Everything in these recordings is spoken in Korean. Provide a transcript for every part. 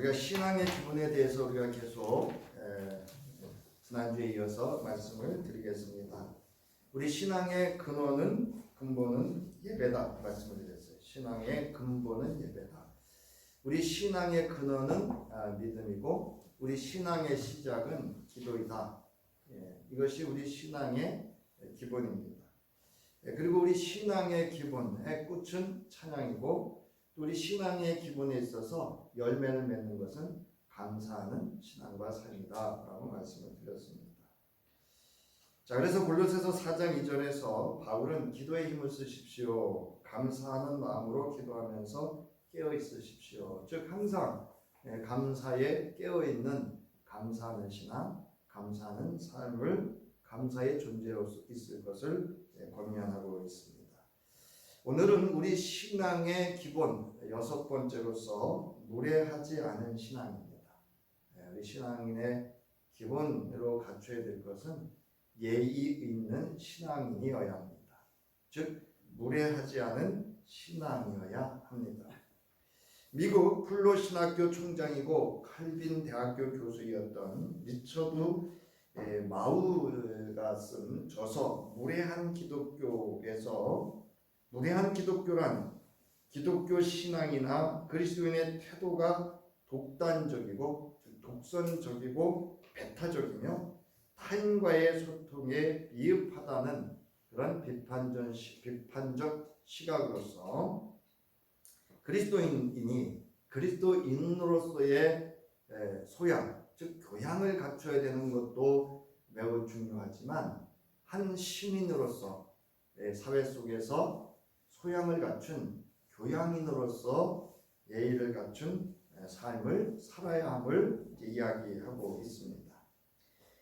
우리가 신앙의 기본에 대해서 우리가 계속 지난주에 이어서 말씀을 드리겠습니다. 우리 신앙의 근본은 예배다 말씀을 드렸어요. 신앙의 근본은 예배다. 우리 신앙의 근원은 믿음이고 우리 신앙의 시작은 기도이다. 이것이 우리 신앙의 기본입니다. 그리고 우리 신앙의 기본의 끝은 찬양이고 또 우리 신앙의 기본에 있어서 열매를 맺는 것은 감사하는 신앙과 삶이다 라고 말씀을 드렸습니다. 자, 그래서 골로새서 4장 2절에서 바울은 기도에 힘을 쓰십시오. 감사하는 마음으로 기도하면서 깨어 있으십시오. 즉 항상 감사에 깨어 있는 감사하는 신앙, 감사하는 삶을 감사의 존재로 있을 것을 권면하고 있습니다. 오늘은 우리 신앙의 기본 6번째로서 무례하지 않은 신앙입니다. 우리 신앙인의 기본으로 갖춰야 될 것은 예의 있는 신앙인이어야 합니다. 즉 무례하지 않은 신앙이어야 합니다. 미국 플로 신학교 총장이고 칼빈 대학교 교수였던 리처드 마우가 쓴 저서 무례한 기독교에서 무례한 기독교란 기독교 신앙이나 그리스도인의 태도가 독단적이고 독선적이고 배타적이며 타인과의 소통에 미흡하다는 그런 비판적 시각으로서 그리스도인으로서의 소양, 즉 교양을 갖춰야 되는 것도 매우 중요하지만 한 시민으로서 사회 속에서 소양을 갖춘 교양인으로서 예의를 갖춘 삶을 살아야 함을 이야기하고 있습니다.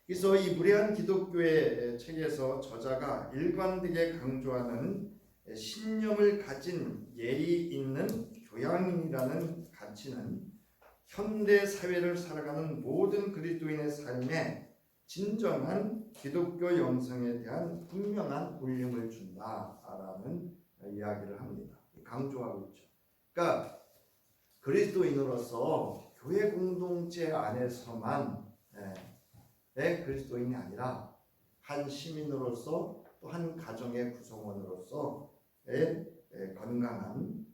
그래서 이 무례한 기독교의 책에서 저자가 일관되게 강조하는 신념을 가진 예의 있는 교양인이라는 가치는 현대 사회를 살아가는 모든 그리스도인의 삶에 진정한 기독교 영성에 대한 분명한 울림을 준다라는 이야기를 합니다. 강조하고 있죠. 그러니까 그리스도인으로서 교회 공동체 안에서만 그리스도인이 아니라 한 시민으로서 또 한 가정의 구성원으로서의 건강한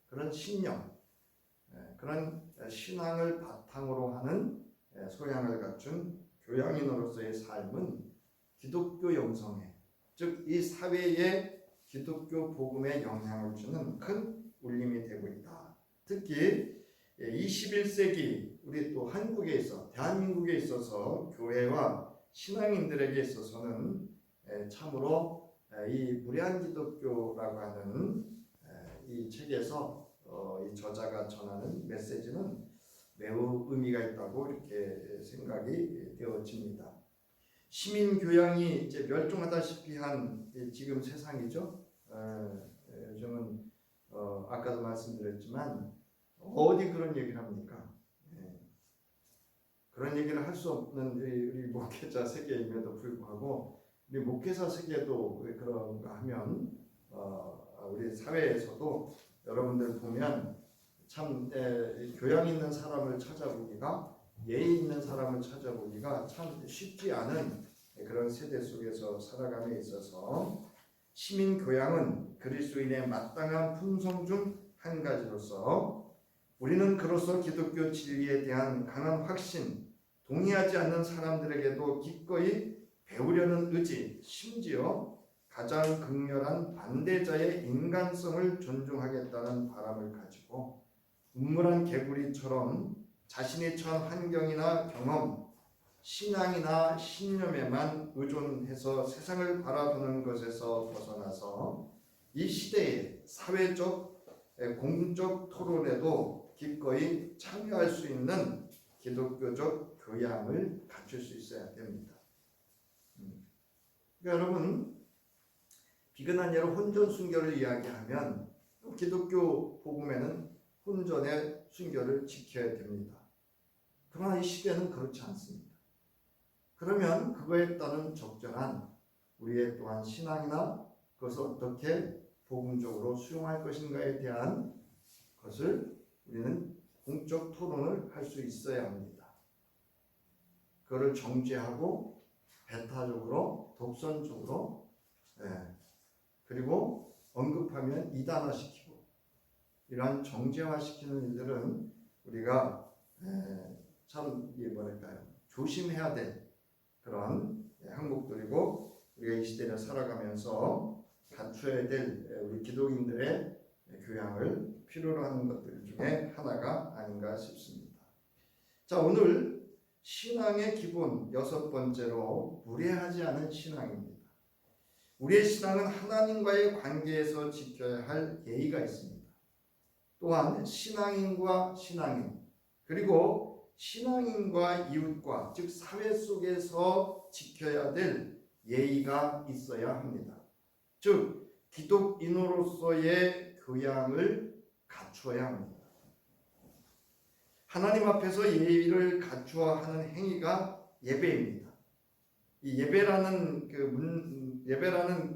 그런 신념, 그런 신앙을 바탕으로 하는 소양을 갖춘 교양인으로서의 삶은 기독교 영성에, 즉 이 사회에 기독교 복음에 영향을 주는 큰 울림이 되고 있다. 특히 21세기 우리 또 한국에 대한민국에 있어서 교회와 신앙인들에게 있어서는 참으로 이 무례한 기독교라고 하는 이 책에서 이 저자가 전하는 메시지는 매우 의미가 있다고 이렇게 생각이 되어집니다. 시민 교양이 이제 멸종하다시피 한 지금 세상이죠. 요즘은 아까도 말씀드렸지만 어디 그런 얘기를 합니까? 그런 얘기를 할 수 없는 우리 목회자 세계임에도 불구하고 우리 목회자 세계도 그런가 하면 우리 사회에서도 여러분들 보면 참 교양 있는 사람을 찾아보기가 예의 있는 사람을 찾아보기가 참 쉽지 않은 그런 세대 속에서 살아감에 있어서 시민 교양은 그리스도인의 마땅한 품성 중 한 가지로서 우리는 그로서 기독교 진리에 대한 강한 확신, 동의하지 않는 사람들에게도 기꺼이 배우려는 의지, 심지어 가장 극렬한 반대자의 인간성을 존중하겠다는 바람을 가지고 음물한 개구리처럼 자신이 처한 환경이나 경험, 신앙이나 신념에만 의존해서 세상을 바라보는 것에서 벗어나서 이 시대의 사회적, 공적 토론에도 기꺼이 참여할 수 있는 기독교적 교양을 갖출 수 있어야 됩니다. 그러니까 여러분, 비근한 예로 혼전 순결을 이야기하면 기독교 복음에는 혼전의 순결을 지켜야 됩니다. 그러나 이 시대는 그렇지 않습니다. 그러면 그거에 따른 적절한 우리의 또한 신앙이나 그것을 어떻게 복음적으로 수용할 것인가에 대한 것을 우리는 공적 토론을 할 수 있어야 합니다. 그거를 정죄하고 배타적으로 독선적으로 그리고 언급하면 이단화시키고 이러한 정죄화시키는 일들은 우리가 참 조심해야 될 그런 항목들이고 우리가 이 시대를 살아가면서 갖춰야 될 우리 기독인들의 교양을 필요로 하는 것들 중에 하나가 아닌가 싶습니다. 자, 오늘 신앙의 기본 6번째로 무례하지 않은 신앙입니다. 우리의 신앙은 하나님과의 관계에서 지켜야 할 예의가 있습니다. 또한 신앙인과 신앙인 그리고 신앙인과 이웃과 즉 사회 속에서 지켜야 될 예의가 있어야 합니다. 즉 기독인으로서의 교양을 갖추어야 합니다. 하나님 앞에서 예의를 갖추어 하는 행위가 예배입니다. 이 예배라는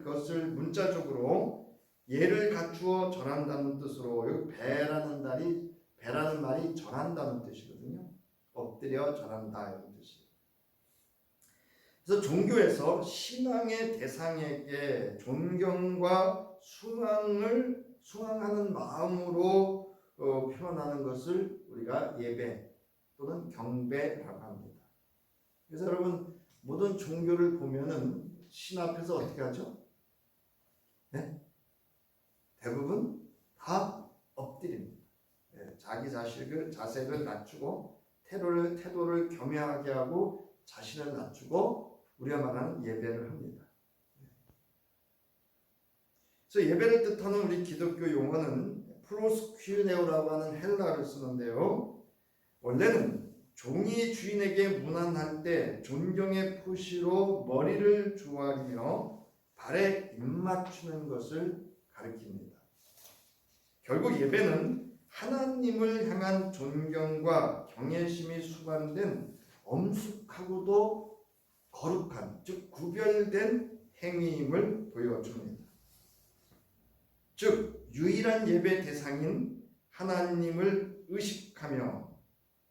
것을 문자적으로 예를 갖추어 전한다는 뜻으로 배라는 말이 전한다는 뜻이거든요. 엎드려 전한다 이런 뜻이에요. 그래서 종교에서 신앙의 대상에게 존경과 숭앙하는 마음으로 표현하는 것을 우리가 예배 또는 경배라고 합니다. 그래서 여러분 모든 종교를 보면은 신 앞에서 어떻게 하죠? 네? 대부분 다 엎드립니다. 자기 자세를 낮추고 태도를 겸허하게 하고 자신을 낮추고 우리가 말하는 예배를 합니다. 그래서 예배를 뜻하는 우리 기독교 용어는 프로스퀴네오라고 하는 헬라어를 쓰는데요. 원래는 종이 주인에게 문안할 때 존경의 표시로 머리를 조아리며 발에 입맞추는 것을 가리킵니다. 결국 예배는 하나님을 향한 존경과 경외심이 수반된 엄숙하고도 거룩한, 즉 구별된 행위임을 보여줍니다. 즉 유일한 예배 대상인 하나님을 의식하며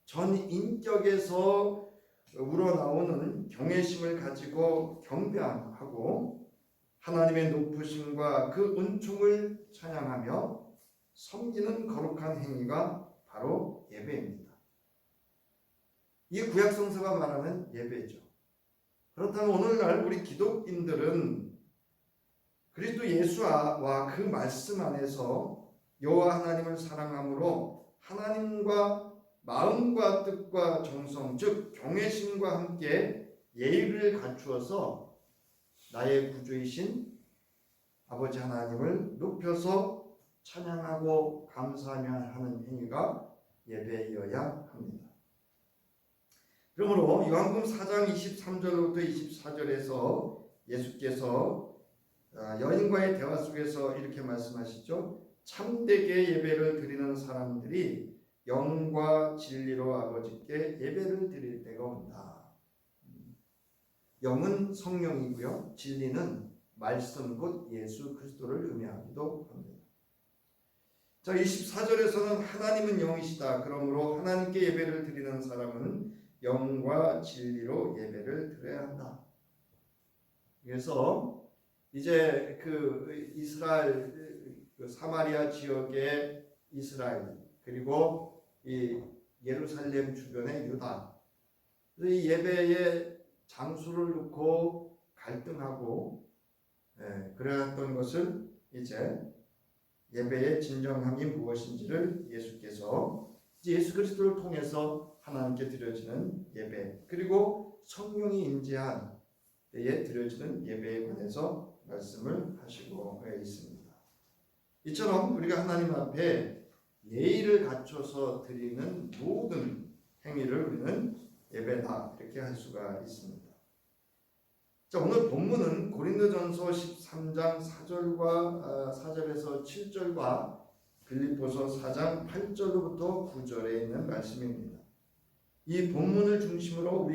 전 인격에서 우러나오는 경외심을 가지고 경배하고 하나님의 높으심과 그 은총을 찬양하며 섬기는 거룩한 행위가 바로 예배입니다. 이 구약성서가 말하는 예배죠. 그렇다면 오늘날 우리 기독인들은 그리스도 예수와 그 말씀 안에서 여호와 하나님을 사랑함으로 하나님과 마음과 뜻과 정성 즉 경외심과 함께 예의를 갖추어서 나의 구주이신 아버지 하나님을 높여서 찬양하고 감사하며 하는 행위가 예배이어야 합니다. 그러므로 요한복음 4장 23절부터 24절에서 예수께서 여인과의 대화 속에서 이렇게 말씀하시죠. 참되게 예배를 드리는 사람들이 영과 진리로 아버지께 예배를 드릴 때가 온다. 영은 성령이고요. 진리는 말씀 곧 예수 그리스도를 의미하기도 합니다. 자, 24절에서는 하나님은 영이시다. 그러므로 하나님께 예배를 드리는 사람은 영과 진리로 예배를 드려야 한다. 그래서 이제 그 이스라엘 사마리아 지역의 이스라엘 그리고 이 예루살렘 주변의 유다 이 예배의 장소를 놓고 갈등하고 그랬던 것을 이제 예배의 진정함이 무엇인지를 예수께서 이제 예수 그리스도를 통해서 하나님께 드려지는 예배 그리고 성령이 임재한 때에 드려지는 예배에 관해서 말씀을 하시고 있습니다. 이처럼 우리가 하나님 앞에 예의를 갖춰서 드리는 모든 행위를 우리는 예배다 이렇게 할 수가 있습니다. 자, 오늘 본문은 고린도전서 13장 4절에서 7절과 빌립보서 4장 8절로부터 9절에 있는 말씀입니다. 이 본문을 중심으로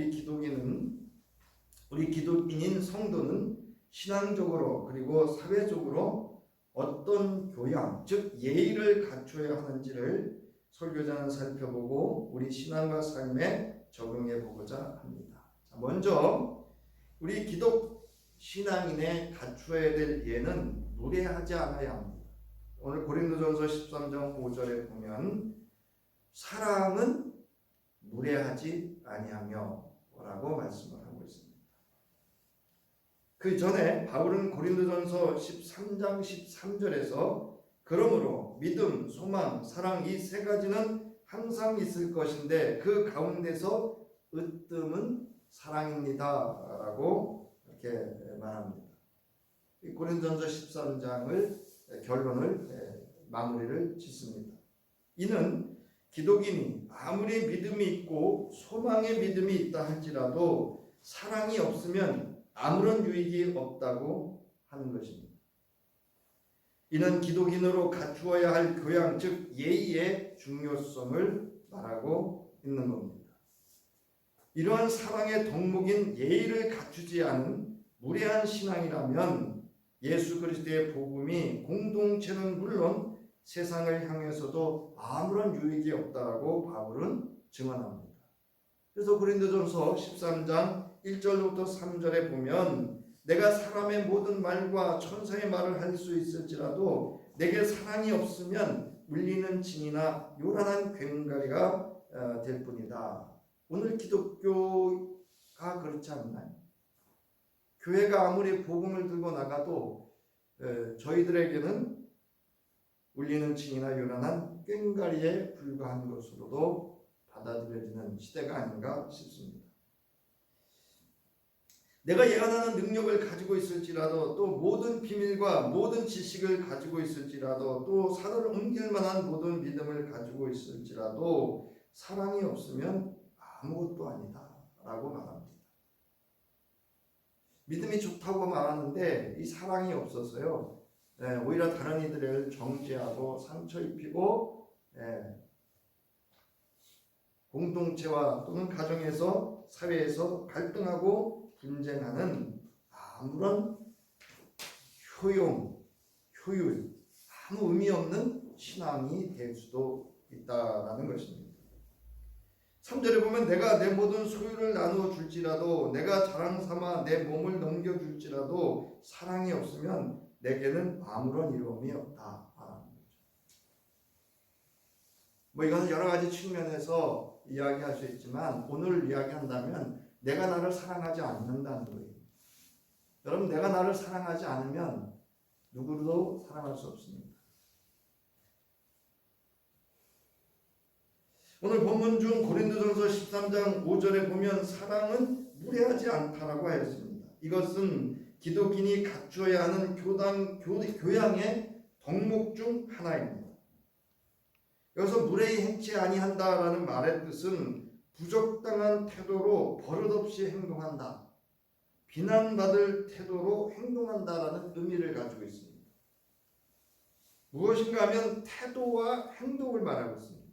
우리 기독인인 성도는 신앙적으로 그리고 사회적으로 어떤 교양, 즉 예의를 갖춰야 하는지를 설교자는 살펴보고 우리 신앙과 삶에 적용해 보고자 합니다. 자, 먼저 우리 기독 신앙인의 갖추어야 될 예는 무례하지 않아야 합니다. 오늘 고린도전서 13장 5절에 보면 사랑은 무례하지 아니하며 라고 말씀을 하고 있습니다. 그 전에 바울은 고린도전서 13장 13절에서 그러므로 믿음, 소망, 사랑 이 세 가지는 항상 있을 것인데 그 가운데서 으뜸은 사랑입니다 라고 이렇게 말합니다. 고린도전서 13장을 결론을 마무리를 짓습니다. 이는 기독인이 아무리 믿음이 있고 소망의 믿음이 있다 할지라도 사랑이 없으면 아무런 유익이 없다고 하는 것입니다. 이는 기독인으로 갖추어야 할 교양, 즉 예의의 중요성을 말하고 있는 겁니다. 이러한 사랑의 덕목인 예의를 갖추지 않은 무례한 신앙이라면 예수 그리스도의 복음이 공동체는 물론 세상을 향해서도 아무런 유익이 없다고 바울은 증언합니다. 그래서 고린도전서 13장 1절부터 3절에 보면 내가 사람의 모든 말과 천사의 말을 할 수 있을지라도 내게 사랑이 없으면 울리는 진이나 요란한 괭가리가 될 뿐이다. 오늘 기독교가 그렇지 않나요? 교회가 아무리 복음을 들고 나가도 저희들에게는 울리는 칭이나 요란한 꽹가리에 불과한 것으로도 받아들여지는 시대가 아닌가 싶습니다. 내가 예언하는 능력을 가지고 있을지라도 또 모든 비밀과 모든 지식을 가지고 있을지라도 또 산을 옮길 만한 모든 믿음을 가지고 있을지라도 사랑이 없으면 아무것도 아니다 라고 말합니다. 믿음이 좋다고 말하는데 이 사랑이 없어서요 오히려 다른 이들을 정죄하고 상처 입히고 공동체와 또는 가정에서 사회에서 갈등하고 분쟁하는 아무런 효율, 아무 의미 없는 신앙이 될 수도 있다라는 것입니다. 3절에 보면 내가 내 모든 소유를 나누어 줄지라도 내가 자랑 삼아 내 몸을 넘겨 줄지라도 사랑이 없으면 내게는 아무런 이로움이 없다. 뭐 이것은 여러 가지 측면에서 이야기할 수 있지만 오늘 이야기한다면 내가 나를 사랑하지 않는다는 거예요. 여러분 내가 나를 사랑하지 않으면 누구도 사랑할 수 없습니다. 오늘 본문 중 고린도전서 13장 5절에 보면 사랑은 무례하지 않다라고 하였습니다. 이것은 기독인이 갖추어야 하는 교양의 덕목 중 하나입니다. 여기서 무례히 행치 아니한다라는 말의 뜻은 부적당한 태도로 버릇없이 행동한다, 비난받을 태도로 행동한다라는 의미를 가지고 있습니다. 무엇인가 하면 태도와 행동을 말하고 있습니다.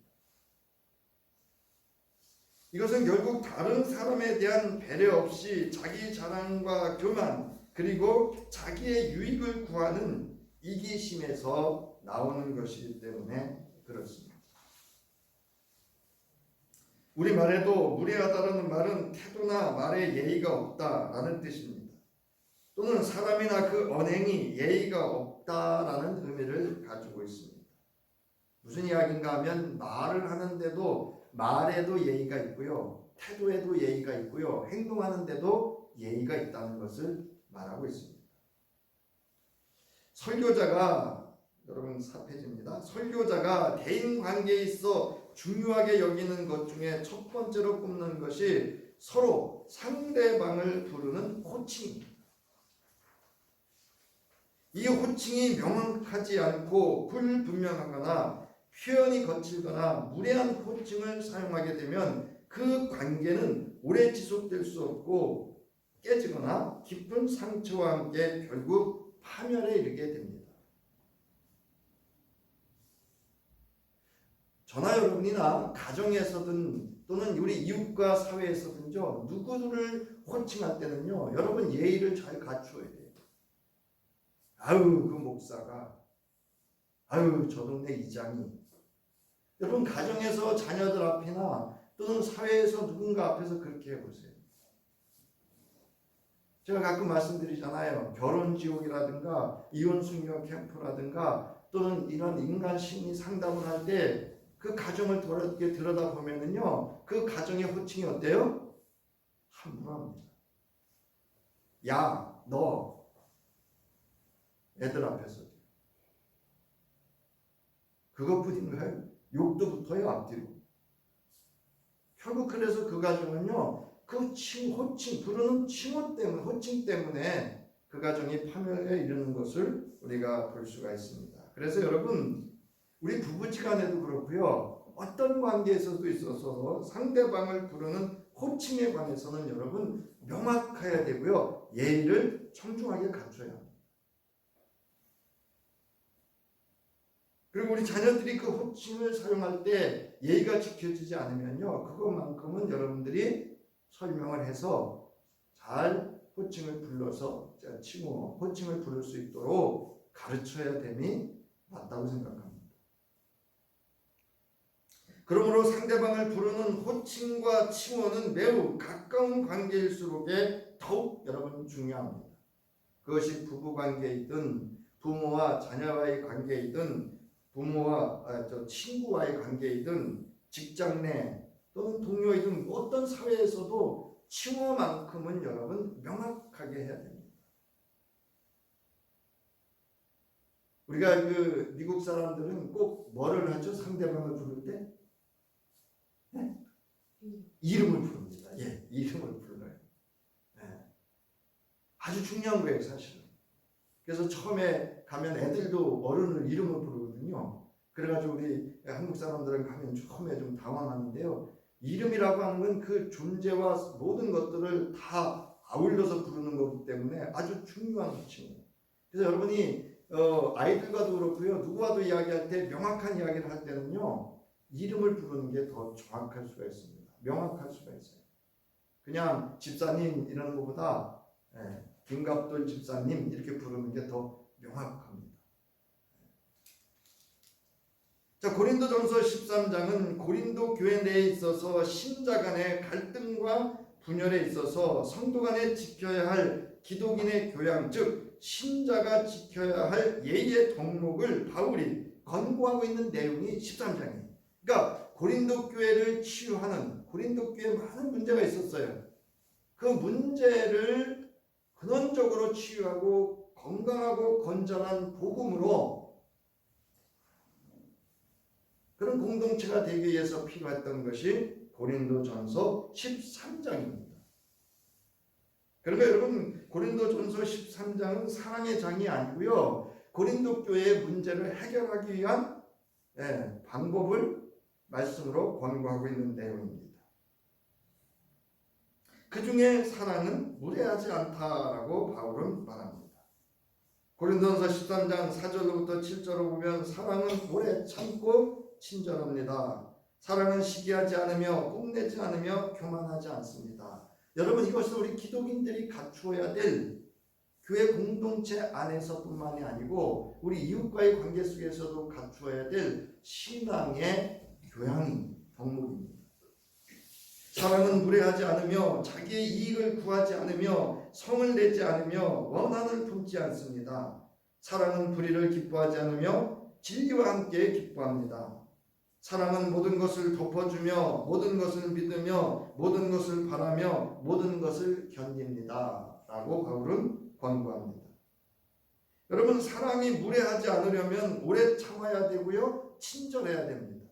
이것은 결국 다른 사람에 대한 배려 없이 자기 자랑과 교만 그리고 자기의 유익을 구하는 이기심에서 나오는 것이기 때문에 그렇습니다. 우리말에도 무례하다라는 말은 태도나 말에 예의가 없다라는 뜻입니다. 또는 사람이나 그 언행이 예의가 없다라는 의미를 가지고 있습니다. 무슨 이야기인가 하면 말을 하는데도 말에도 예의가 있고요, 태도에도 예의가 있고요, 행동하는데도 예의가 있다는 것을 말하고 있습니다. 설교자가, 여러분 4페이지입니다. 설교자가 대인관계에 있어 중요하게 여기는 것 중에 첫 번째로 꼽는 것이 서로 상대방을 부르는 호칭입니다. 이 호칭이 명확하지 않고 불분명하거나 표현이 거칠거나 무례한 호칭을 사용하게 되면 그 관계는 오래 지속될 수 없고 깨지거나 깊은 상처와 함께 결국 파멸에 이르게 됩니다. 저나 여러분이나 가정에서든 또는 우리 이웃과 사회에서든요, 누구를 호칭할 때는요, 여러분 예의를 잘 갖추어야 돼요. 아유 그 목사가, 아유 저 동네 이장이, 여러분 가정에서 자녀들 앞이나 또는 사회에서 누군가 앞에서 그렇게 해보세요. 제가 가끔 말씀드리잖아요. 결혼지옥이라든가 이혼순교 캠프라든가 또는 이런 인간 심리 상담을 할 때 그 가정을 이렇게 들여다보면은요, 그 가정의 호칭이 어때요? 함부로 합니다. 야, 너 애들 앞에서 그것뿐인가요? 욕도 붙어요, 앞뒤로. 결국 그래서 그 가정은요, 그 호칭, 부르는 칭호 때문에, 호칭 때문에 그 가정이 파멸에 이르는 것을 우리가 볼 수가 있습니다. 그래서 여러분, 우리 부부지간에도 그렇고요, 어떤 관계에서도 있어서 상대방을 부르는 호칭에 관해서는 여러분 명확해야 되고요, 예의를 청중하게 갖춰야 합니다. 그리고 우리 자녀들이 그 호칭을 사용할 때 예의가 지켜지지 않으면요, 그것만큼은 여러분들이 설명을 해서 잘 호칭을 불러서 칭호, 호칭을 부를 수 있도록 가르쳐야 됨이 맞다고 생각합니다. 그러므로 상대방을 부르는 호칭과 칭호는 매우 가까운 관계일수록에 더욱 여러분 중요합니다. 그것이 부부관계이든 부모와 자녀와의 관계이든 부모와 친구와의 관계이든 직장 내 또는 동료이든 어떤 사회에서도 칭호만큼은 여러분 명확하게 해야 됩니다. 우리가 그 미국 사람들은 꼭 뭐를 하죠? 상대방을 부를 때? 네? 이름을 부릅니다. 예, 이름을 불러요. 네. 아주 중요한 거예요, 사실은. 그래서 처음에 가면 애들도 어른을 이름을 부르거든요. 그래가지고 우리 한국 사람들은 가면 처음에 좀 당황하는데요. 이름이라고 하는 건 그 존재와 모든 것들을 다 아울러서 부르는 거기 때문에 아주 중요한 호칭이에요. 그래서 여러분이 아이들과도 그렇고요, 누구와도 이야기할 때 명확한 이야기를 할 때는요, 이름을 부르는 게 더 정확할 수가 있습니다. 명확할 수가 있어요. 그냥 집사님 이런 것보다 김갑돌 집사님 이렇게 부르는 게 더 명확합니다. 자, 고린도전서 13장은 고린도 교회 내에 있어서 신자 간의 갈등과 분열에 있어서 성도 간에 지켜야 할 기독인의 교양, 즉 신자가 지켜야 할 예의의 덕목을 바울이 권고하고 있는 내용이 13장이에요. 그러니까 고린도 교회를 치유하는, 고린도 교회에 많은 문제가 있었어요. 그 문제를 근원적으로 치유하고 건강하고 건전한 복음으로 그런 공동체가 되기 위해서 필요했던 것이 고린도전서 13장입니다. 그러니까 여러분, 고린도전서 13장은 사랑의 장이 아니고요, 고린도 교회의 문제를 해결하기 위한 방법을 말씀으로 권고하고 있는 내용입니다. 그 중에 사랑은 무례하지 않다라고 바울은 말합니다. 고린도전서 13장 4절로부터 7절로 보면 사랑은 오래 참고 친절합니다. 사랑은 시기하지 않으며 뽐내지 않으며 교만하지 않습니다. 여러분, 이것은 우리 기독인들이 갖추어야 될 교회 공동체 안에서뿐만이 아니고 우리 이웃과의 관계 속에서도 갖추어야 될 신앙의 교양인 덕목입니다. 사랑은 무례하지 않으며 자기의 이익을 구하지 않으며 성을 내지 않으며 원한을 품지 않습니다. 사랑은 불의를 기뻐하지 않으며 진리와 함께 기뻐합니다. 사랑은 모든 것을 덮어주며 모든 것을 믿으며 모든 것을 바라며 모든 것을 견딥니다. 라고 바울은 권고합니다. 여러분, 사랑이 무례하지 않으려면 오래 참아야 되고요, 친절해야 됩니다.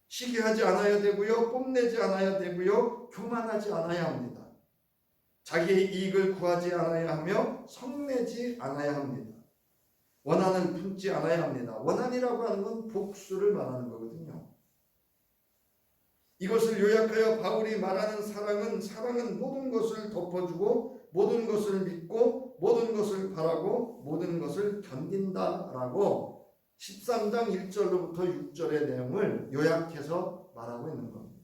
시기하지 않아야 되고요, 뽐내지 않아야 되고요, 교만하지 않아야 합니다. 자기의 이익을 구하지 않아야 하며 성내지 않아야 합니다. 원한을 품지 않아야 합니다. 원한이라고 하는 건 복수를 말하는 거거든요. 이것을 요약하여 바울이 말하는 사랑은 모든 것을 덮어주고 모든 것을 믿고 모든 것을 바라고 모든 것을 견딘다라고 13장 1절로부터 6절의 내용을 요약해서 말하고 있는 겁니다.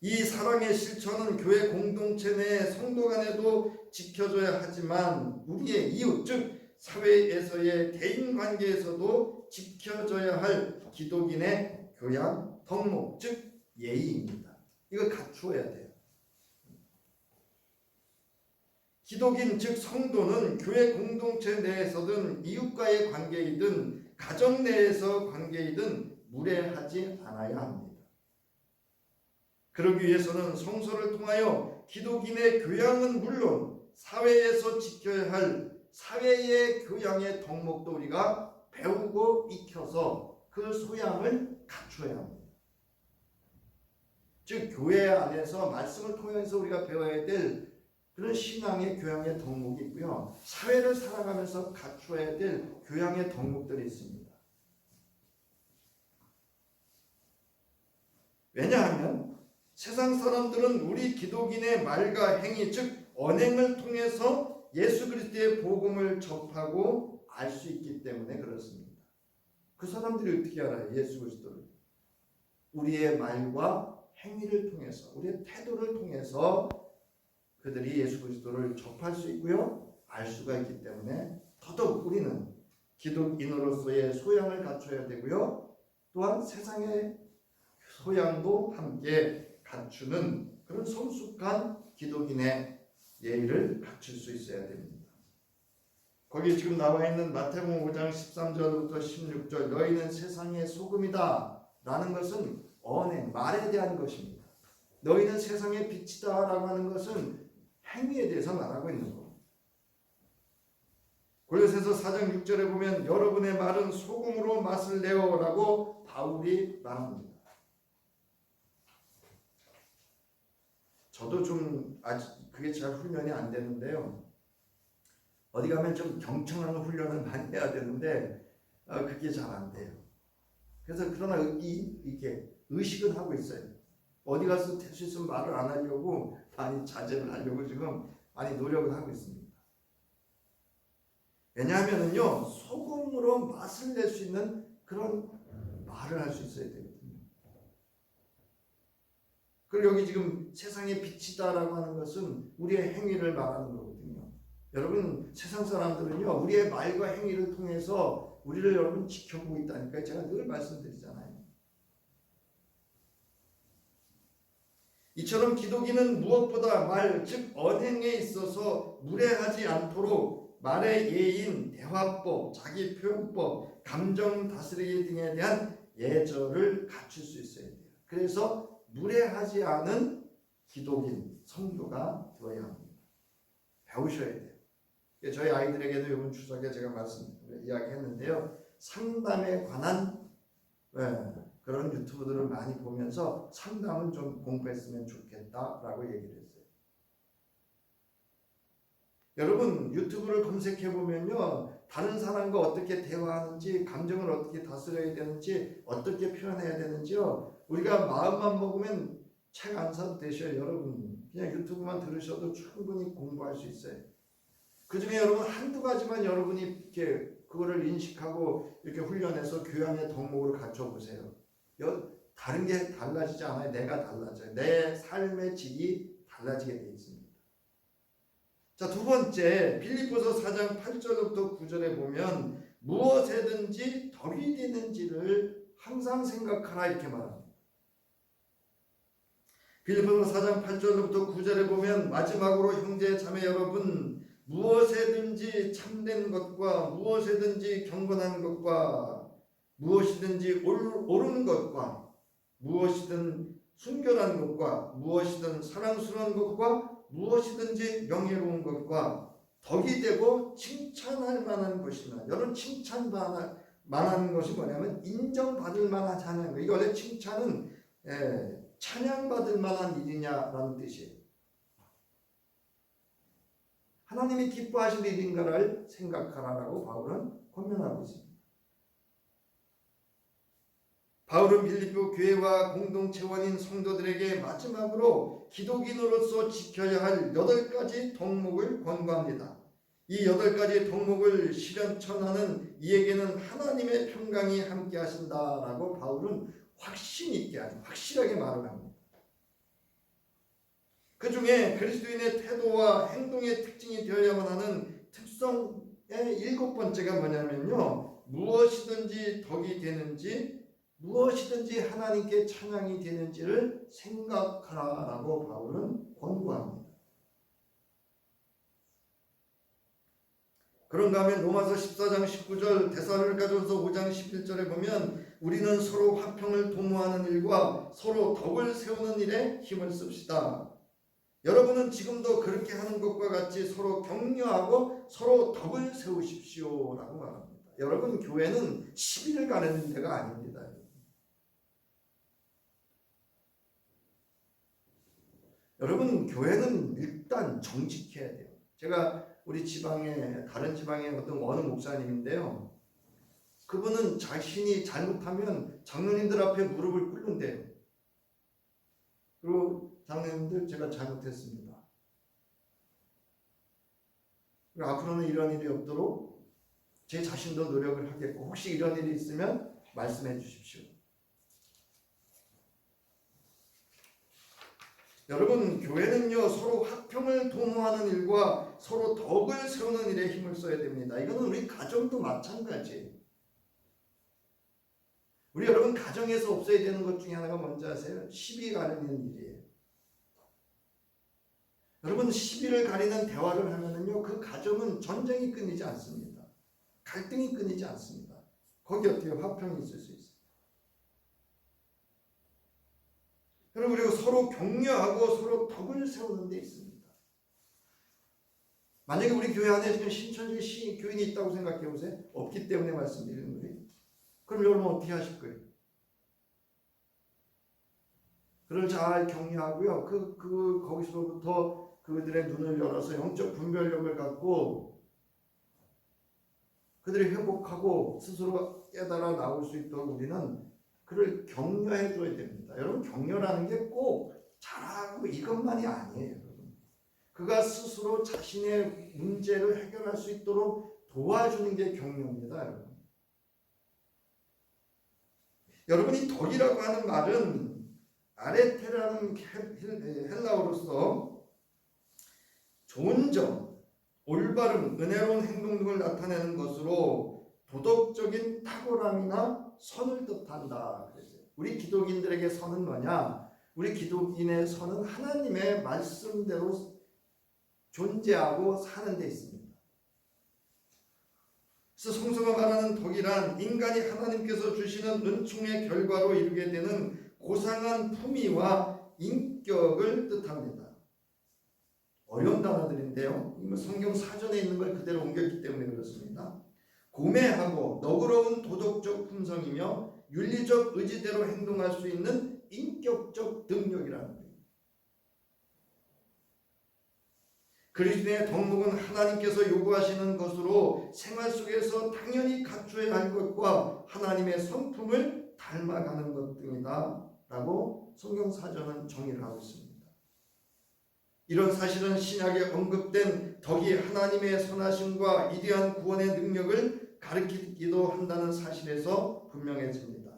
이 사랑의 실천은 교회 공동체 내 성도 간에도 지켜져야 하지만 우리의 이웃, 즉 사회에서의 대인 관계에서도 지켜져야 할 기독인의 교양, 덕목, 즉 예의입니다. 이걸 갖추어야 돼요. 기독인 즉 성도는 교회 공동체 내에서든 이웃과의 관계이든 가정 내에서 관계이든 무례하지 않아야 합니다. 그러기 위해서는 성서를 통하여 기독인의 교양은 물론 사회에서 지켜야 할 사회의 교양의 덕목도 우리가 배우고 익혀서 그 소양을 갖춰야 합니다. 즉 교회 안에서 말씀을 통해서 우리가 배워야 될 그런 신앙의 교양의 덕목이 있고요. 사회를 살아가면서 갖춰야 될 교양의 덕목들이 있습니다. 왜냐하면 세상 사람들은 우리 기독인의 말과 행위, 즉 언행을 통해서 예수 그리스도의 복음을 접하고 알 수 있기 때문에 그렇습니다. 그 사람들이 어떻게 알아요? 예수 그리스도를. 우리의 말과 행위를 통해서, 우리의 태도를 통해서 그들이 예수 그리스도를 접할 수 있고요. 알 수가 있기 때문에 더더욱 우리는 기독인으로서의 소양을 갖춰야 되고요. 또한 세상의 소양도 함께 갖추는 그런 성숙한 기독인의 예의를 갖출 수 있어야 됩니다. 거기 지금 나와 있는 마태복음 5장 13절부터 16절 너희는 세상의 소금이다 라는 것은 언행, 말에 대한 것입니다. 너희는 세상의 빛이다 라고 하는 것은 행위에 대해서 말하고 있는 겁니다. 골로새서 4장 6절에 보면 여러분의 말은 소금으로 맛을 내어 라고 바울이 말합니다. 저도 좀 아직 그게 잘 훈련이 안 되는데요. 어디 가면 좀 경청하는 훈련을 많이 해야 되는데 그게 잘 안 돼요. 그래서 그러나 이렇게 의식은 하고 있어요. 어디 가서 될 수 있으면 말을 안 하려고 많이 자제를 하려고 지금 많이 노력을 하고 있습니다. 왜냐하면요 소금으로 맛을 낼 수 있는 그런 말을 할 수 있어야 되거든요. 그리고 여기 지금 세상의 빛이다라고 하는 것은 우리의 행위를 말하는 거거든요. 여러분 세상 사람들은요 우리의 말과 행위를 통해서 우리를 여러분 지켜보고 있다니까 제가 늘 말씀드리잖아요. 이처럼 기독인은 무엇보다 말, 즉 언행에 있어서 무례하지 않도록 말의 예인, 대화법, 자기 표현법, 감정 다스리기 등에 대한 예절을 갖출 수 있어야 돼요. 그래서 무례하지 않은 기독인, 성도가 되어야 합니다. 배우셔야 돼요. 저희 아이들에게도 이번 추석에 제가 이야기했는데요. 상담에 관한 그런 유튜브들을 많이 보면서 상담은 좀 공부했으면 좋겠다라고 얘기를 했어요. 여러분 유튜브를 검색해 보면요 다른 사람과 어떻게 대화하는지, 감정을 어떻게 다스려야 되는지, 어떻게 표현해야 되는지요 우리가 마음만 먹으면 책 안 사도 되셔요. 여러분 그냥 유튜브만 들으셔도 충분히 공부할 수 있어요. 그 중에 여러분 한두 가지만 여러분이 이렇게 그거를 인식하고 이렇게 훈련해서 교양의 덕목을 갖춰 보세요. 다른 게 달라지지 않아요. 내가 달라져요. 내 삶의 질이 달라지게 되어 있습니다. 자, 두 번째 빌립보서 4장 8절부터 9절에 보면 무엇에든지 덕이 되는지를 항상 생각하라 이렇게 말합니다. 빌립보서 4장 8절부터 9절에 보면 마지막으로 형제 자매 여러분 무엇에든지 참된 것과 무엇에든지 경건한 것과 무엇이든지 옳은 것과 무엇이든 순결한 것과 무엇이든 사랑스러운 것과 무엇이든지 명예로운 것과 덕이 되고 칭찬할 만한 것이나 여러분 칭찬받을 만한 것이 뭐냐면 인정받을 만하지 않은 거. 이거 원래 칭찬은 찬양받을 만한 일이냐라는 뜻이에요. 하나님이 기뻐하실 일인가를 생각하라라고 바울은 권면하고 있습니다. 바울은 빌립보 교회와 공동체원인 성도들에게 마지막으로 기독인으로서 지켜야 할 8가지 덕목을 권고합니다. 이 8가지 덕목을 실현천하는 이에게는 하나님의 평강이 함께 하신다라고 바울은 확신 있게 아주 확실하게 말을 합니다. 그 중에 그리스도인의 태도와 행동의 특징이 되어야만 하는 특성의 7번째가 뭐냐면요. 무엇이든지 덕이 되는지 무엇이든지 하나님께 찬양이 되는지를 생각하라라고 바울은 권고합니다. 그런가 하면 로마서 14장 19절, 데살로니가전서 5장 11절에 보면 우리는 서로 화평을 도모하는 일과 서로 덕을 세우는 일에 힘을 씁시다. 여러분은 지금도 그렇게 하는 것과 같이 서로 격려하고 서로 덕을 세우십시오 라고 말합니다. 여러분, 교회는 시비를 가르는 데가 아닙니다. 여러분, 교회는 일단 정직해야 돼요. 제가 우리 지방에, 다른 지방에 어떤 어느 목사님인데요, 그분은 자신이 잘못하면 장로님들 앞에 무릎을 꿇는데요. 그리고 장로님들, 제가 잘못했습니다. 그리고 앞으로는 이런 일이 없도록 제 자신도 노력을 하겠고, 혹시 이런 일이 있으면 말씀해 주십시오. 여러분, 교회는요, 서로 화평을 도모하는 일과 서로 덕을 세우는 일에 힘을 써야 됩니다. 이거는 우리 가정도 마찬가지예요. 우리 여러분, 가정에서 없어야 되는 것 중에 하나가 뭔지 아세요? 시비 가리는 일이에요. 여러분, 시비를 가리는 대화를 하면은요, 그 가정은 전쟁이 끊이지 않습니다. 갈등이 끊이지 않습니다. 거기 어떻게 화평이 있을 수 있어요? 그리고 서로 격려하고 서로 덕을 세우는 데 있습니다. 만약에 우리 교회 안에 지금 신천지 교인이 있다고 생각해 보세요. 없기 때문에 말씀드리는 거예요. 그럼 여러분 어떻게 하실 거예요? 그를 잘 격려하고요. 거기서부터 그들의 눈을 열어서 영적 분별력을 갖고 그들이 회복하고 스스로 깨달아 나올 수 있도록 우리는 그를 격려해 줘야 됩니다. 여러분, 격려라는 게 꼭 잘하고 이것만이 아니에요. 여러분. 그가 스스로 자신의 문제를 해결할 수 있도록 도와주는 게 격려입니다. 여러분. 여러분이 덕이라고 하는 말은 아레테라는 헬라어로서 좋은 점, 올바름, 은혜로운 행동 등을 나타내는 것으로 도덕적인 탁월함이나 선을 뜻한다. 그랬어요. 우리 기독인들에게 선은 뭐냐? 우리 기독인의 선은 하나님의 말씀대로 존재하고 사는 데 있습니다. 그래서 성서가 말하는 덕이란 인간이 하나님께서 주시는 은총의 결과로 이루게 되는 고상한 품위와 인격을 뜻합니다. 어려운 단어들인데요. 성경 사전에 있는 걸 그대로 옮겼기 때문에 그렇습니다. 고매하고 너그러운 도덕적 품성이며 윤리적 의지대로 행동할 수 있는 인격적 능력이라는 거예요. 그리스도의 덕목은 하나님께서 요구하시는 것으로 생활 속에서 당연히 갖춰야 할 것과 하나님의 성품을 닮아가는 것 등이다 라고 성경 사전은 정의를 하고 있습니다. 이런 사실은 신약에 언급된 덕이 하나님의 선하심과 위대한 구원의 능력을 가르치기도 한다는 사실에서 분명해집니다.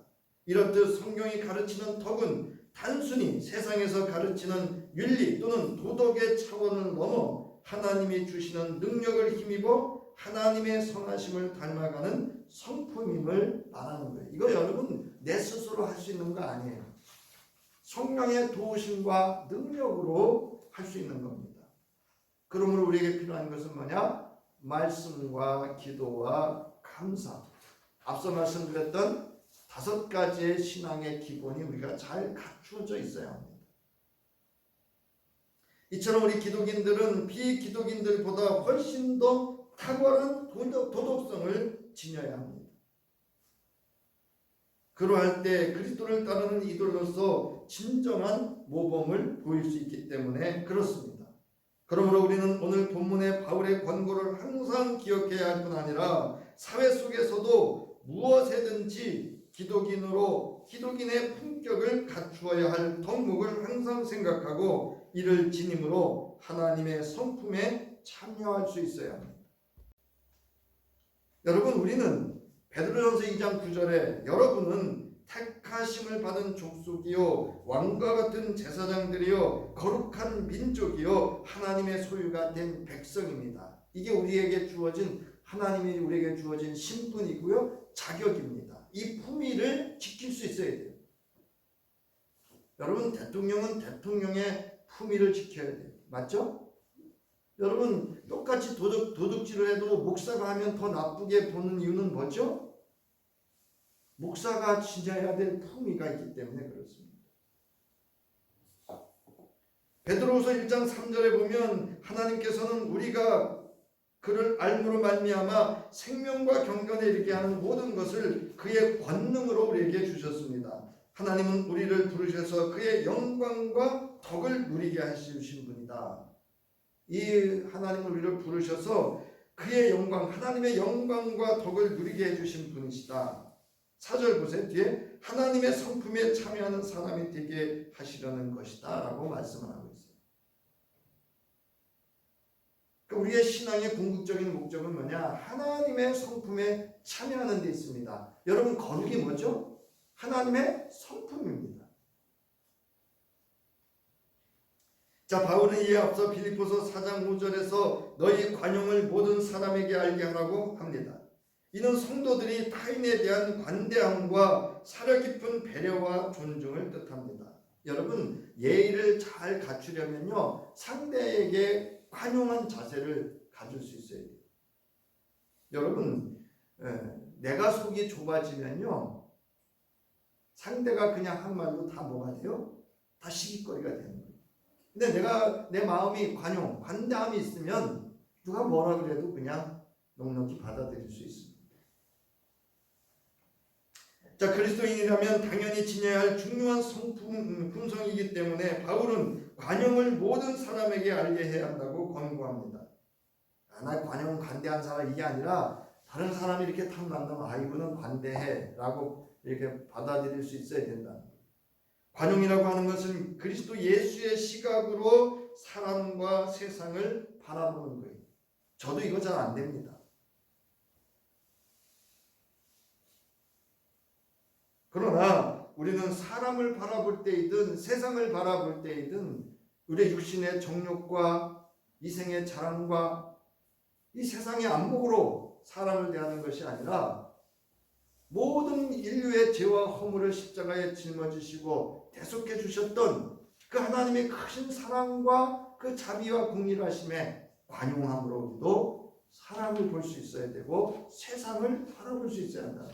이렇듯 성경이 가르치는 덕은 단순히 세상에서 가르치는 윤리 또는 도덕의 차원을 넘어 하나님이 주시는 능력을 힘입어 하나님의 선하심을 닮아가는 성품임을 말하는 거예요. 이거 여러분 내 스스로 할 수 있는 거 아니에요. 성령의 도우심과 능력으로 할 수 있는 겁니다. 그러므로 우리에게 필요한 것은 뭐냐? 말씀과 기도와 감사. 앞서 말씀드렸던 5가지의 신앙의 기본이 우리가 잘 갖추어져 있어야 합니다. 이처럼 우리 기독인들은 비기독인들보다 훨씬 더 탁월한 도덕성을 지녀야 합니다. 그러할 때 그리스도를 따르는 이들로서 진정한 모범을 보일 수 있기 때문에 그렇습니다. 그러므로 우리는 오늘 본문의 바울의 권고를 항상 기억해야 할 뿐 아니라 사회 속에서도 무엇에든지 기독인의 품격을 갖추어야 할 덕목을 항상 생각하고 이를 지님으로 하나님의 성품에 참여할 수 있어야 합니다. 여러분, 우리는 베드로전서 2장 9절에 여러분은 택하심을 받은 족속이요 왕과 같은 제사장들이요 거룩한 민족이요 하나님의 소유가 된 백성입니다. 이게 우리에게 주어진 하나님이 우리에게 주어진 신분이고요 자격입니다. 이 품위를 지킬 수 있어야 돼요. 여러분, 대통령은 대통령의 품위를 지켜야 돼요. 맞죠? 여러분, 똑같이 도둑질을 해도 목사가 하면 더 나쁘게 보는 이유는 뭐죠? 목사가 지녀야 될 품위가 있기 때문에 그렇습니다. 베드로후서 1장 3절에 보면 하나님께서는 우리가 그를 알므로 말미암아 생명과 경건에 이르게 하는 모든 것을 그의 권능으로 우리에게 주셨습니다. 하나님은 우리를 부르셔서 그의 영광과 덕을 누리게 하시신 분이다. 이 하나님은 우리를 부르셔서 그의 영광, 하나님의 영광과 덕을 누리게 해주신 분이시다. 4절 보세요. 뒤에 하나님의 성품에 참여하는 사람이 되게 하시려는 것이다 라고 말씀을 하고 있어요. 그러니까 우리의 신앙의 궁극적인 목적은 뭐냐? 하나님의 성품에 참여하는 데 있습니다. 여러분, 거룩이 뭐죠? 하나님의 성품입니다. 자, 바울은 이에 앞서 빌립보서 4장 5절에서 너희 관용을 모든 사람에게 알게 하라고 합니다. 이는 성도들이 타인에 대한 관대함과 사려 깊은 배려와 존중을 뜻합니다. 여러분, 예의를 잘 갖추려면요, 상대에게 관용한 자세를 가질 수 있어야 돼요. 여러분, 내가 속이 좁아지면요, 상대가 그냥 한 말로 다 뭐가 돼요? 다 시기거리가 되는 거예요. 근데 내 마음이 관대함이 있으면 누가 뭐라 그래도 그냥 넉넉히 받아들일 수 있습니다. 자, 그리스도인이라면 당연히 지녀야 할 중요한 품성이기 때문에 바울은 관용을 모든 사람에게 알게 해야 한다고 권고합니다. 나 관용은 관대한 사람 이게 아니라 다른 사람이 이렇게 탁 만나면 이분은 관대해 라고 이렇게 받아들일 수 있어야 된다. 관용이라고 하는 것은 그리스도 예수의 시각으로 사람과 세상을 바라보는 거예요. 저도 이거 잘 안 됩니다. 그러나 우리는 사람을 바라볼 때이든 세상을 바라볼 때이든 우리의 육신의 정욕과 이생의 자랑과 이 세상의 안목으로 사람을 대하는 것이 아니라 모든 인류의 죄와 허물을 십자가에 짊어지시고 대속해 주셨던 그 하나님의 크신 사랑과 그 자비와 공의하심에 관용함으로 우리도 사람을 볼 수 있어야 되고 세상을 바라볼 수 있어야 한다.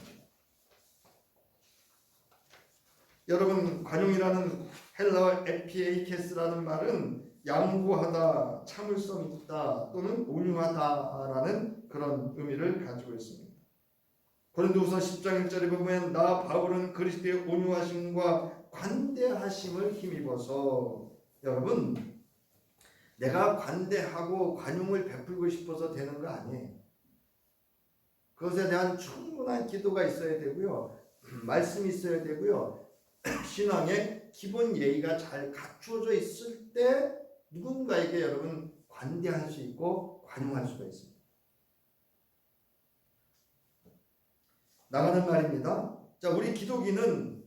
여러분, 관용이라는 헬라어 에피에이케스라는 말은 양보하다, 참을성 있다 또는 온유하다라는 그런 의미를 가지고 있습니다. 고린도후서 10장 1절에 보면 나 바울은 그리스도의 온유하심과 관대하심을 힘입어서, 여러분, 내가 관대하고 관용을 베풀고 싶어서 되는 거 아니에요. 그것에 대한 충분한 기도가 있어야 되고요, 말씀이 있어야 되고요, 신앙의 기본 예의가 잘 갖추어져 있을 때 누군가에게 여러분 관대할 수 있고 관용할 수가 있습니다. 나가는 말입니다. 자, 우리 기독인인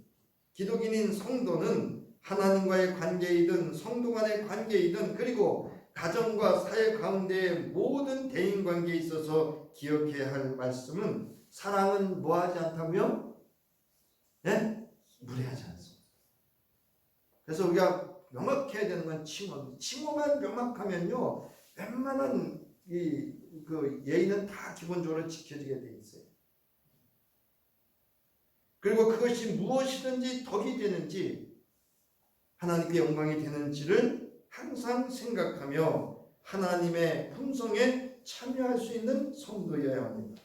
성도는 하나님과의 관계이든 성도 간의 관계이든 그리고 가정과 사회 가운데의 모든 대인 관계에 있어서 기억해야 할 말씀은 사랑은 뭐하지 않다고요? 네? 무례하지 않습니다. 그래서 우리가 명확해야 되는 건 칭호만 명확하면요, 웬만한 그 예의는 다 기본적으로 지켜지게 돼 있어요. 그리고 그것이 무엇이든지 덕이 되는지 하나님께 영광이 되는지를 항상 생각하며 하나님의 품성에 참여할 수 있는 성도여야 합니다.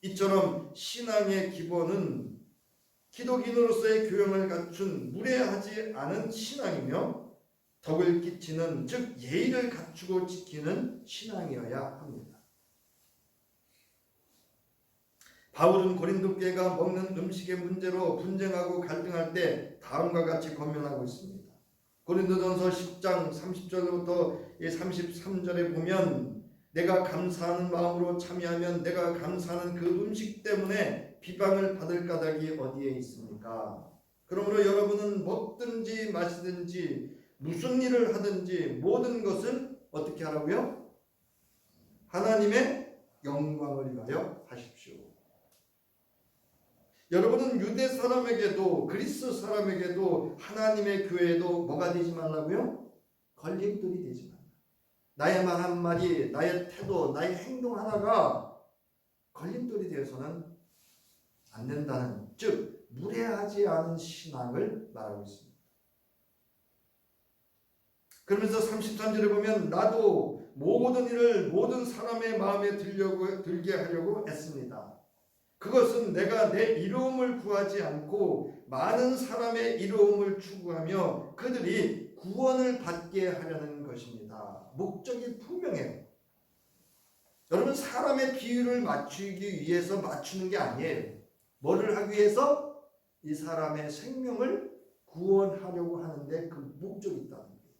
이처럼 신앙의 기본은 기독인으로서의 교養을 갖춘 무례하지 않은 신앙이며 덕을 끼치는, 즉 예의를 갖추고 지키는 신앙이어야 합니다. 바울은 고린도 교회가 먹는 음식의 문제로 분쟁하고 갈등할 때 다음과 같이 권면하고 있습니다. 고린도전서 10장 30절부터 33절에 보면 내가 감사하는 마음으로 참여하면 내가 감사하는 그 음식 때문에 비방을 받을 까닭이 어디에 있습니까? 그러므로 여러분은 먹든지 마시든지 무슨 일을 하든지 모든 것을 어떻게 하라고요? 하나님의 영광을 위하여 하십시오. 여러분은 유대 사람에게도 그리스 사람에게도 하나님의 교회에도 뭐가 되지 말라고요? 걸림돌이 되지 말라. 나의 말 한마디, 나의 태도, 나의 행동 하나가 걸림돌이 되어서는 안 된다는, 즉 무례하지 않은 신앙을 말하고 있습니다. 그러면서 33절에 보면 나도 모든 일을 모든 사람의 마음에 들게 하려고 애씁니다. 그것은 내가 내 이로움을 구하지 않고 많은 사람의 이로움을 추구하며 그들이 구원을 받게 하려는 것입니다. 목적이 분명해요. 여러분, 사람의 비율을 맞추기 위해서 맞추는 게 아니에요. 뭐를 하기 위해서? 이 사람의 생명을 구원하려고 하는데 그 목적이 있다는 거예요.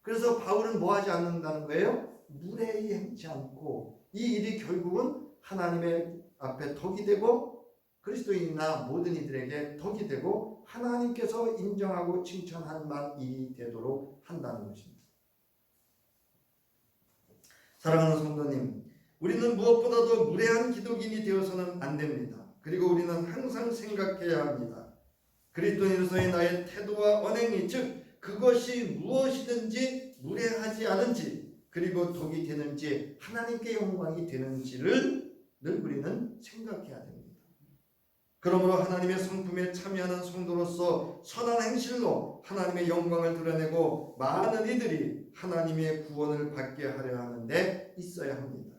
그래서 바울은 뭐 하지 않는다는 거예요? 무례히 행치 않고 이 일이 결국은 하나님의 앞에 덕이 되고 그리스도인이나 모든 이들에게 덕이 되고 하나님께서 인정하고 칭찬할 만한 일이 되도록 한다는 것입니다. 사랑하는 성도님, 우리는 무엇보다도 무례한 기독인이 되어서는 안 됩니다. 그리고 우리는 항상 생각해야 합니다. 그리스도인으로서의 나의 태도와 언행이, 즉 그것이 무엇이든지 무례하지 않은지, 그리고 덕이 되는지 하나님께 영광이 되는지를 늘 우리는 생각해야 됩니다. 그러므로 하나님의 성품에 참여하는 성도로서 선한 행실로 하나님의 영광을 드러내고 많은 이들이 하나님의 구원을 받게 하려 하는데 있어야 합니다.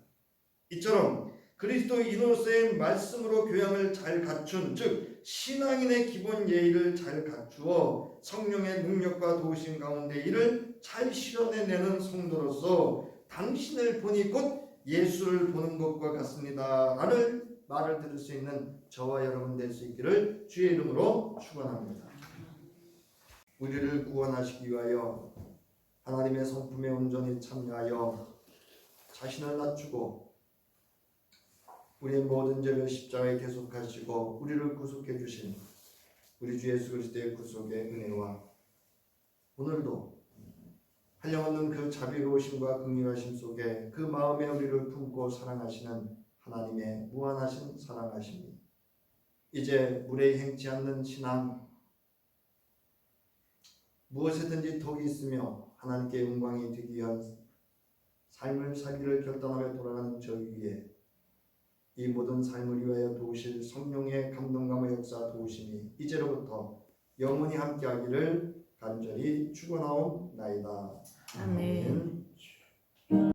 이처럼 그리스도인으로서의 말씀으로 교양을 잘 갖춘, 즉 신앙인의 기본 예의를 잘 갖추어 성령의 능력과 도우심 가운데 이를 잘 실현해내는 성도로서 당신을 보니 곧 예수를 보는 것과 같습니다 라는 말을 들을 수 있는 저와 여러분 될 수 있기를 주의 이름으로 축원합니다. 우리를 구원하시기 위하여 하나님의 성품에 온전히 참여하여 자신을 낮추고 우리의 모든 죄를 십자가에 계속하시고 우리를 구속해 주신 우리 주 예수 그리스도의 구속의 은혜와 오늘도 한량없는 그 자비로우심과 긍휼하심 속에 그 마음에 우리를 품고 사랑하시는 하나님의 무한하신 사랑하심이 이제 무례히 행치 않는 신앙, 무엇에든지 덕이 있으며 하나님께 영광이 되기 위한 삶을 살기를 결단하며 돌아가는 저희 위에 이 모든 삶을 위하여 도우실 성령의 감동감의 역사 도우심이 이제로부터 영원히 함께하기를 간절히 축원하옵나이다. 아멘.